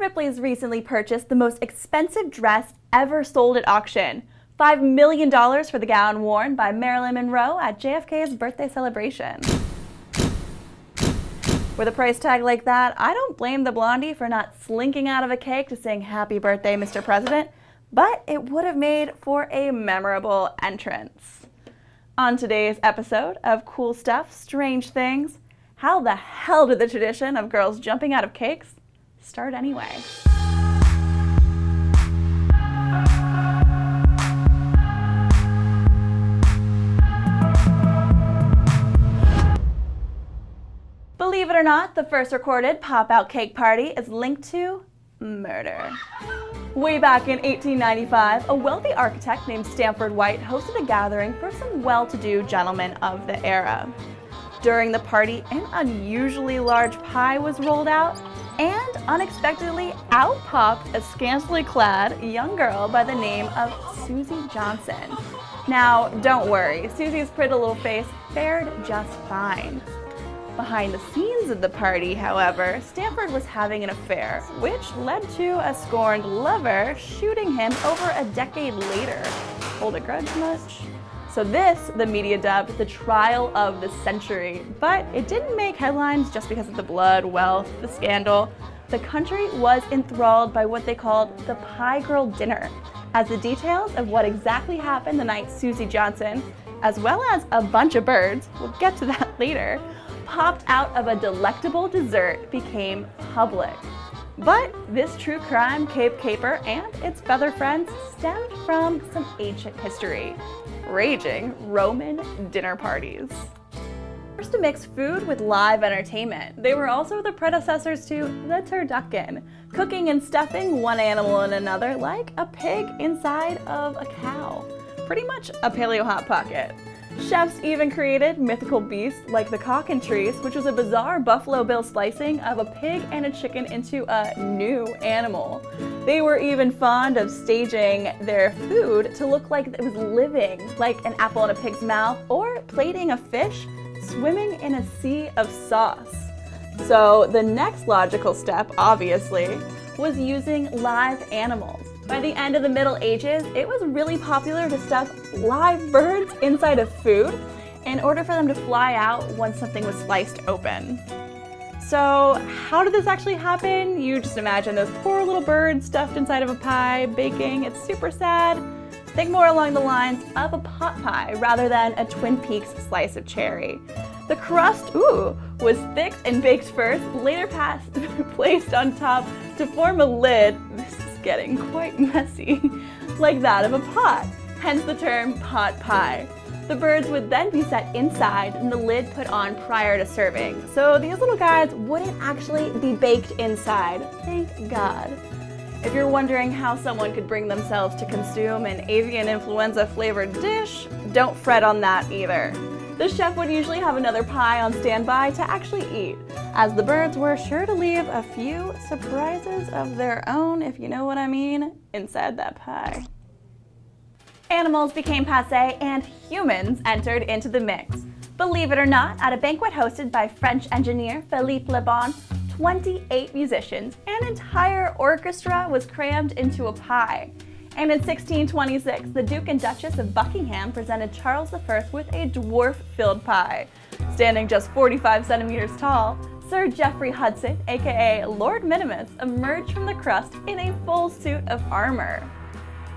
Ripley's recently purchased the most expensive dress ever sold at auction. $5 million for the gown worn by Marilyn Monroe at JFK's birthday celebration. With a price tag like that, I don't blame the blondie for not slinking out of a cake to sing "Happy Birthday, Mr. President," but it would have made for a memorable entrance. On today's episode of Cool Stuff, Strange Things, how the hell did the tradition of girls jumping out of cakes start anyway? Believe it or not, the first recorded pop-out cake party is linked to murder. Way back in 1895, a wealthy architect named Stanford White hosted a gathering for some well-to-do gentlemen of the era. During the party, an unusually large pie was rolled out, and unexpectedly out popped a scantily clad young girl by the name of Susie Johnson. Now, don't worry, Susie's pretty little face fared just fine. Behind the scenes of the party, however, Stanford was having an affair, which led to a scorned lover shooting him over a decade later. Hold a grudge much? So this, the media dubbed the trial of the century, but it didn't make headlines just because of the blood, wealth, the scandal. The country was enthralled by what they called the Pie Girl Dinner, as the details of what exactly happened the night Susie Johnson, as well as a bunch of birds, we'll get to that later, popped out of a delectable dessert became public. But this true crime caper and its feather friends stemmed from some ancient history, raging Roman dinner parties. First to mix food with live entertainment, they were also the predecessors to the turducken, cooking and stuffing one animal in another like a pig inside of a cow. Pretty much a paleo hot pocket. Chefs even created mythical beasts like the cockatrice, which was a bizarre Buffalo Bill slicing of a pig and a chicken into a new animal. They were even fond of staging their food to look like it was living, like an apple in a pig's mouth, or plating a fish swimming in a sea of sauce. So the next logical step, obviously, was using live animals. By the end of the Middle Ages, it was really popular to stuff live birds inside of food in order for them to fly out once something was sliced open. So how did this actually happen? You just imagine those poor little birds stuffed inside of a pie, baking. It's super sad. Think more along the lines of a pot pie rather than a Twin Peaks slice of cherry. The crust, was thick and baked first, later placed on top to form a lid. This is getting quite messy, like that of a pot, hence the term pot pie. The birds would then be set inside and the lid put on prior to serving, so these little guys wouldn't actually be baked inside, thank God. If you're wondering how someone could bring themselves to consume an avian influenza flavored dish, don't fret on that either. The chef would usually have another pie on standby to actually eat, as the birds were sure to leave a few surprises of their own, if you know what I mean, inside that pie. Animals became passé and humans entered into the mix. Believe it or not, at a banquet hosted by French engineer Philippe Le Bon, 28 musicians, an entire orchestra was crammed into a pie. And in 1626, the Duke and Duchess of Buckingham presented Charles I with a dwarf-filled pie. Standing just 45 centimeters tall, Sir Geoffrey Hudson, aka Lord Minimus, emerged from the crust in a full suit of armor.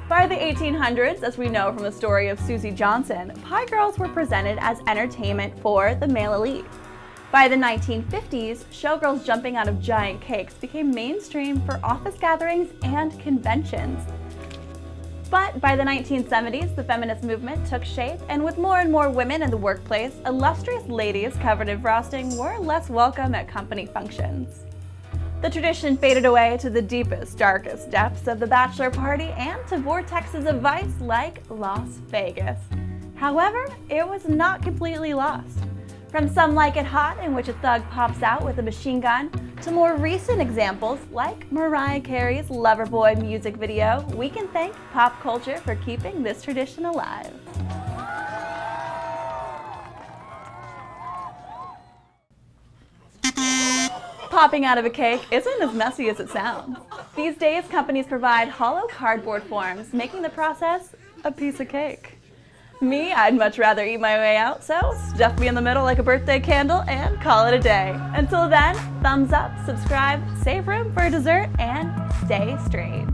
By the 1800s, as we know from the story of Susie Johnson, pie girls were presented as entertainment for the male elite. By the 1950s, showgirls jumping out of giant cakes became mainstream for office gatherings and conventions. But by the 1970s, the feminist movement took shape, and with more and more women in the workplace, illustrious ladies covered in frosting were less welcome at company functions. The tradition faded away to the deepest, darkest depths of the bachelor party and to vortexes of vice like Las Vegas. However, it was not completely lost. From Some Like It Hot, in which a thug pops out with a machine gun, to more recent examples like Mariah Carey's Loverboy music video, we can thank pop culture for keeping this tradition alive. Popping out of a cake isn't as messy as it sounds. These days, companies provide hollow cardboard forms, making the process a piece of cake. Me, I'd much rather eat my way out, so stuff me in the middle like a birthday candle and call it a day. Until then, thumbs up, subscribe, save room for dessert, and stay strange.